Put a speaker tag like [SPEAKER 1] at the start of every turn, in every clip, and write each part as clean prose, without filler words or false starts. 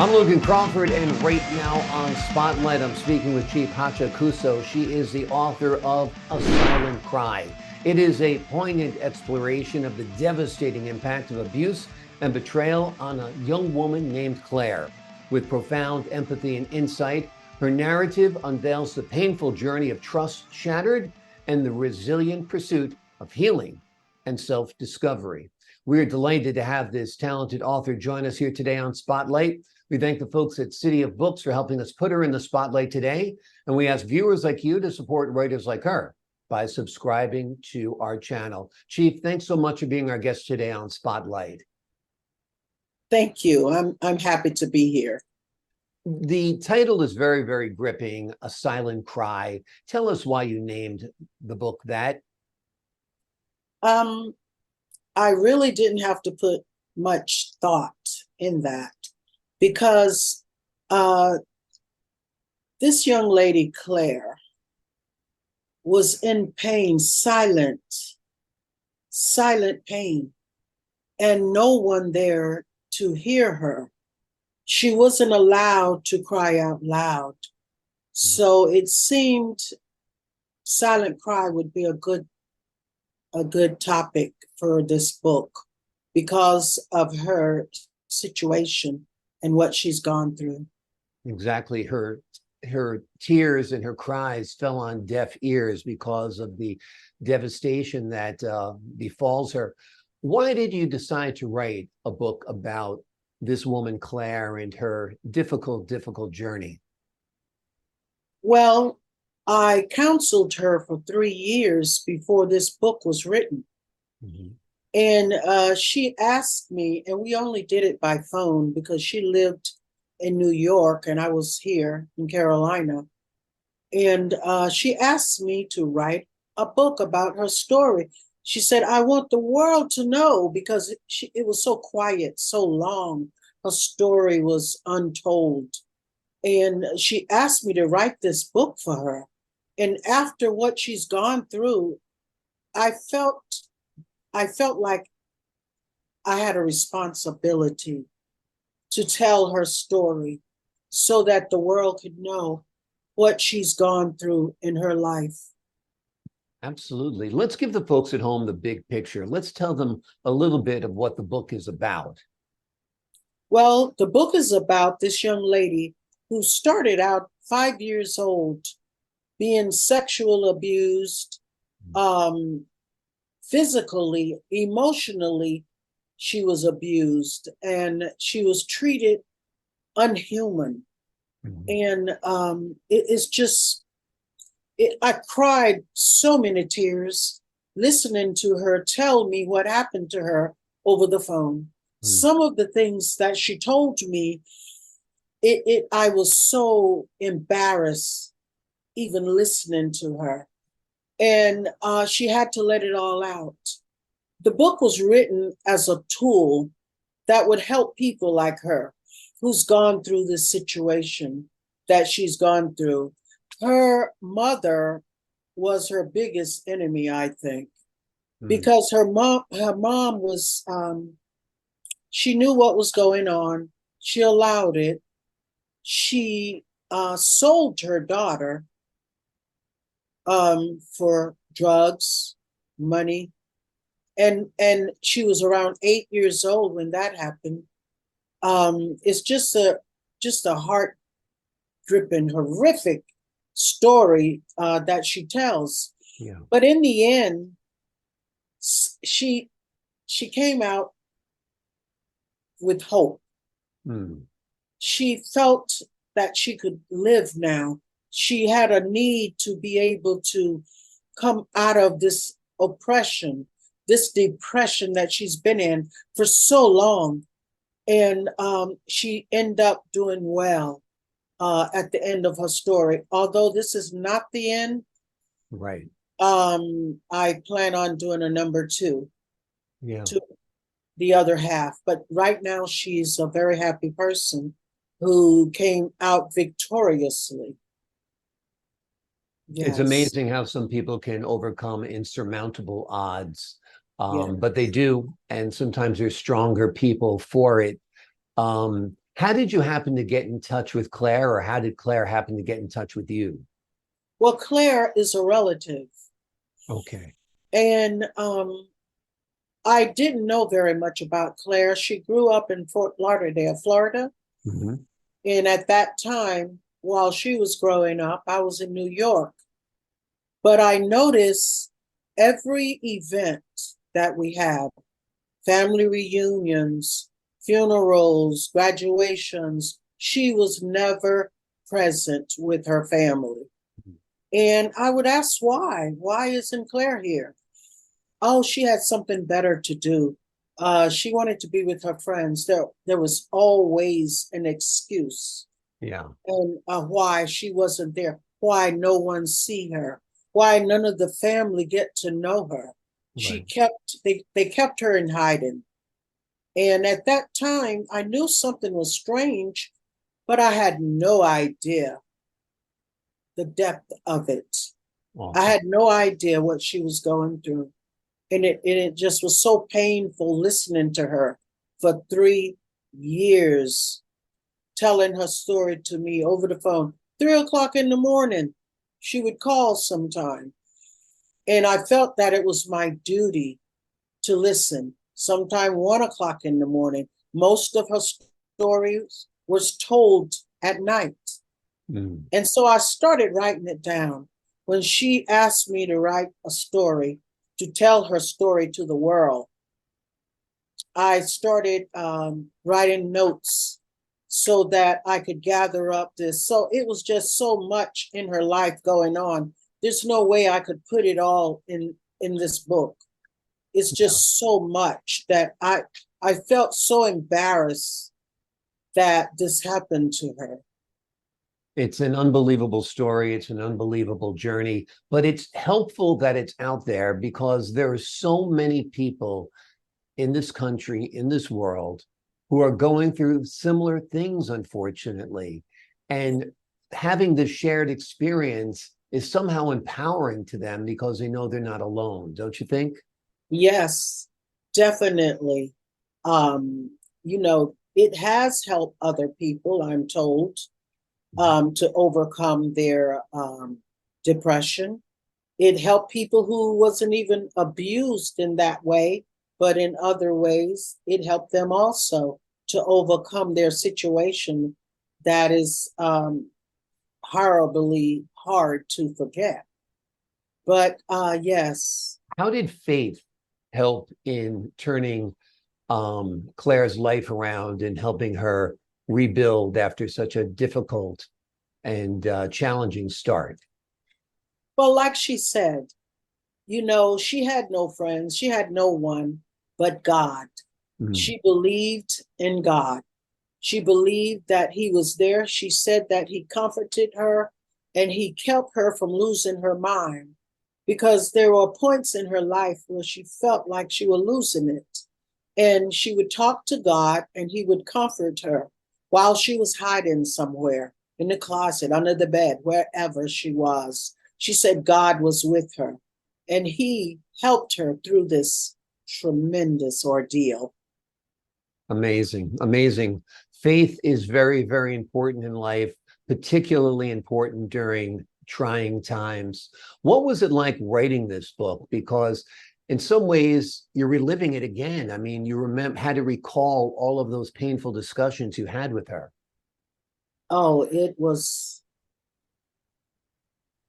[SPEAKER 1] I'm Logan Crawford, and right now on Spotlight, I'm speaking with Chief Hacha Kusso. She is the author of A Silent Cry. It is a poignant exploration of the devastating impact of abuse and betrayal on a young woman named Claire. With profound empathy and insight, her narrative unveils the painful journey of trust shattered and the resilient pursuit of healing and self-discovery. We are delighted to have this talented author join us here today on Spotlight. We thank the folks at Citi of Books for helping us put her in the spotlight today. And we ask viewers like you to support writers like her by subscribing to our channel. Chief, thanks so much for being our guest today on Spotlight.
[SPEAKER 2] Thank you. I'm happy to be here.
[SPEAKER 1] The title is very, very gripping, A Silent Cry. Tell us why you named the book that.
[SPEAKER 2] I really didn't have to put much thought in that because this young lady, Claire, was in pain, silent pain, and no one there to hear her. She wasn't allowed to cry out loud. So it seemed Silent Cry would be a good topic for this book because of her situation and what she's gone through.
[SPEAKER 1] Exactly. Her tears and her cries fell on deaf ears because of the devastation that befalls her. Why did you decide to write a book about this woman, Claire, and her difficult journey?
[SPEAKER 2] Well, I counseled her for 3 years before this book was written. Mm-hmm. And she asked me, and we only did it by phone because she lived in New York and I was here in Carolina. And she asked me to write a book about her story. She said, I want the world to know, because it was so quiet, so long. Her story was untold. And she asked me to write this book for her. And after what she's gone through, I felt like I had a responsibility to tell her story so that the world could know what she's gone through in her life.
[SPEAKER 1] Absolutely. Let's give the folks at home the big picture. Let's tell them a little bit of what the book is about.
[SPEAKER 2] Well, the book is about this young lady who started out 5 years old, being sexually abused, physically, emotionally, she was abused, and she was treated unhuman. Mm-hmm. And it's just, I cried so many tears listening to her tell me what happened to her over the phone. Mm-hmm. Some of the things that she told me, I was so embarrassed even listening to her. And she had to let it all out. The book was written as a tool that would help people like her who's gone through this situation that she's gone through. Her mother was her biggest enemy, I think, because her mom was, she knew what was going on. She allowed it. She sold her daughter for drugs, money. And she was around 8 years old when that happened. It's just a heart-dripping, horrific story that she tells. Yeah. But in the end, she came out with hope. She felt that she could live now. She had a need to be able to come out of this oppression, this depression that she's been in for so long. And she ended up doing well at the end of her story. Although this is not the end,
[SPEAKER 1] right?
[SPEAKER 2] I plan on doing a number 2, to the other half. But right now, she's a very happy person who came out victoriously.
[SPEAKER 1] Yes. It's amazing how some people can overcome insurmountable odds, but they do, and sometimes there's stronger people for it. How How did you happen to get in touch with Claire, or how did Claire happen to get in touch with you?
[SPEAKER 2] Well, Claire is a relative,
[SPEAKER 1] Okay.
[SPEAKER 2] and I didn't know very much about Claire. She grew up in Fort Lauderdale, Florida.
[SPEAKER 1] Hmm.
[SPEAKER 2] And at that time, while she was growing up, I was in New York. But I noticed every event that we have, family reunions, funerals, graduations, she was never present with her family. And I would ask why? Why isn't Claire here? Oh, she had something better to do. She wanted to be with her friends. There was always an excuse,
[SPEAKER 1] Yeah.
[SPEAKER 2] and why she wasn't there, why no one see her, why none of the family get to know her.
[SPEAKER 1] Right.
[SPEAKER 2] They kept her in hiding. And at that time, I knew something was strange, but I had no idea the depth of it. I
[SPEAKER 1] Awesome.
[SPEAKER 2] had no idea what she was going through. And it just was so painful listening to her for 3 years, telling her story to me over the phone. 3 o'clock in the morning, she would call sometime. And I felt that it was my duty to listen. Sometime 1 o'clock in the morning. Most of her stories was told at night.
[SPEAKER 1] Mm.
[SPEAKER 2] And so I started writing it down. When she asked me to write a story, to tell her story to the world, I started writing notes so that I could gather up this. So it was just so much in her life going on. There's no way I could put it all in this book. It's
[SPEAKER 1] Yeah.
[SPEAKER 2] just so much that I felt so embarrassed that this happened to her.
[SPEAKER 1] It's an unbelievable story. It's an unbelievable journey, but it's helpful that it's out there because there are so many people in this country, in this world, who are going through similar things, unfortunately. And having this shared experience is somehow empowering to them because they know they're not alone, don't you think?
[SPEAKER 2] Yes, definitely. It has helped other people, I'm told, to overcome their depression. It helped people who wasn't even abused in that way, but in other ways, it helped them also to overcome their situation that is horribly hard to forget. But yes.
[SPEAKER 1] How did faith help in turning Claire's life around and helping her rebuild after such a difficult and challenging start?
[SPEAKER 2] Well, like she said, she had no friends, she had no one but God.
[SPEAKER 1] Mm.
[SPEAKER 2] She believed in God. She believed that He was there. She said that He comforted her and He kept her from losing her mind because there were points in her life where she felt like she was losing it. And she would talk to God and He would comfort her while she was hiding somewhere in the closet, under the bed, wherever she was. She said God was with her and He helped her through this tremendous ordeal.
[SPEAKER 1] Amazing, amazing. Faith is very, very important in life, particularly important during trying times. What was it like writing this book? Because in some ways, you're reliving it again. I mean, you remember had to recall all of those painful discussions you had with her.
[SPEAKER 2] Oh, it was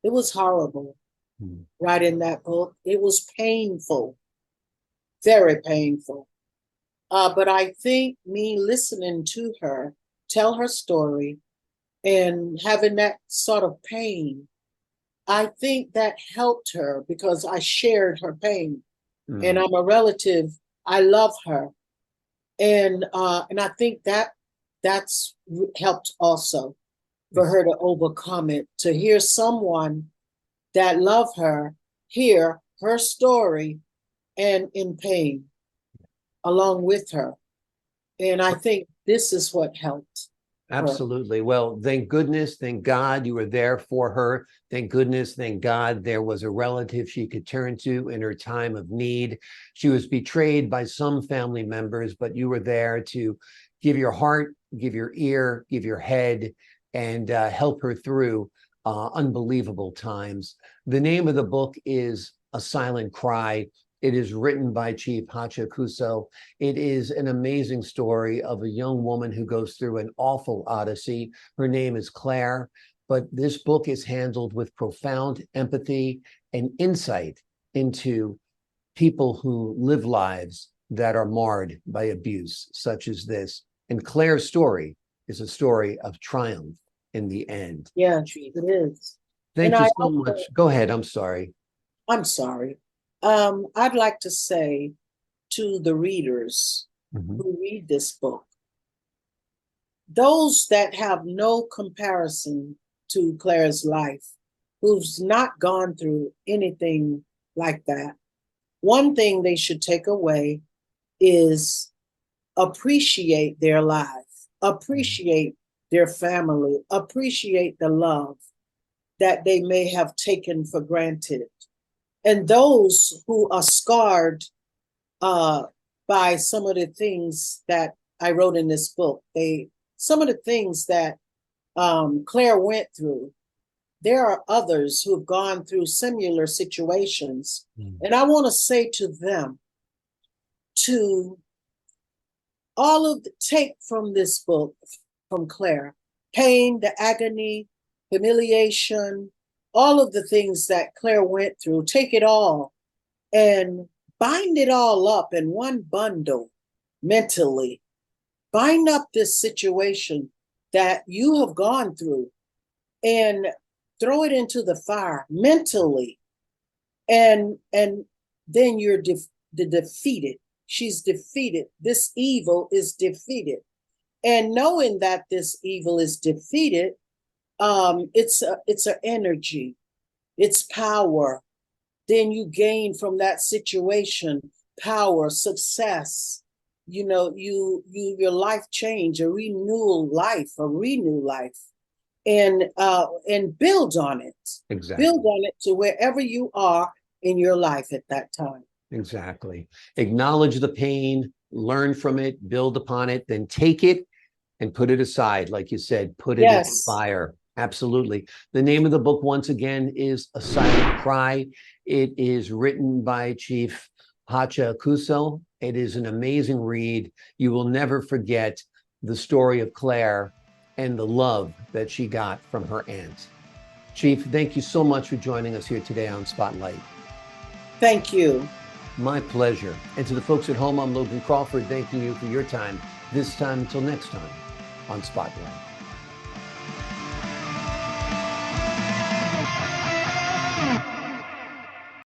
[SPEAKER 2] horrible
[SPEAKER 1] Hmm.
[SPEAKER 2] writing that book. It was painful, very painful. But I think me listening to her tell her story and having that sort of pain, I think that helped her because I shared her pain. And
[SPEAKER 1] Hmm.
[SPEAKER 2] I'm a relative. I love her. And I think that's helped also for
[SPEAKER 1] It's
[SPEAKER 2] her to overcome it, to hear someone that love her hear her story and in pain along with her. And I think this is what helped her.
[SPEAKER 1] Absolutely. Well, thank goodness, thank God you were there for her. Thank goodness, thank God there was a relative she could turn to in her time of need. She was betrayed by some family members, but you were there to give your heart, give your ear, give your head, and help her through unbelievable times. The name of the book is A Silent Cry. It is written by Chief Hacha Kusso. It is an amazing story of a young woman who goes through an awful odyssey. Her name is Clair, but this book is handled with profound empathy and insight into people who live lives that are marred by abuse, such as this. And Claire's story is a story of triumph in the end.
[SPEAKER 2] Yeah, it is.
[SPEAKER 1] Thank
[SPEAKER 2] And
[SPEAKER 1] you
[SPEAKER 2] I
[SPEAKER 1] so
[SPEAKER 2] also,
[SPEAKER 1] much. Go ahead. I'm sorry.
[SPEAKER 2] I'm sorry. I'd like to say to the readers
[SPEAKER 1] Mhm.
[SPEAKER 2] who read this book, those that have no comparison to Claire's life, who's not gone through anything like that, one thing they should take away is appreciate their life, appreciate their family, appreciate the love that they may have taken for granted. And those who are scarred by some of the things that I wrote in this book, some of the things that Claire went through, there are others who have gone through similar situations. And I want to say to them, to take from this book, from Claire, pain, the agony, humiliation, all of the things that Claire went through, take it all and bind it all up in one bundle mentally. Bind up this situation that you have gone through and throw it into the fire mentally. And then you're defeated. She's defeated. This evil is defeated. And knowing that this evil is defeated, it's an energy, it's power. Then you gain from that situation power, success. You know, your life change, a renewal life, and build on it.
[SPEAKER 1] Exactly.
[SPEAKER 2] Build on it to wherever you are in your life at that time.
[SPEAKER 1] Exactly. Acknowledge the pain, learn from it, build upon it, then take it and put it aside. Like you said, put it in the fire. Absolutely. The name of the book, once again, is A Silent Cry. It is written by Chief Hacha Kusso. It is an amazing read. You will never forget the story of Claire and the love that she got from her aunt. Chief, thank you so much for joining us here today on Spotlight.
[SPEAKER 2] Thank you.
[SPEAKER 1] My pleasure. And to the folks at home, I'm Logan Crawford, thanking you for your time. This time until next time on Spotlight.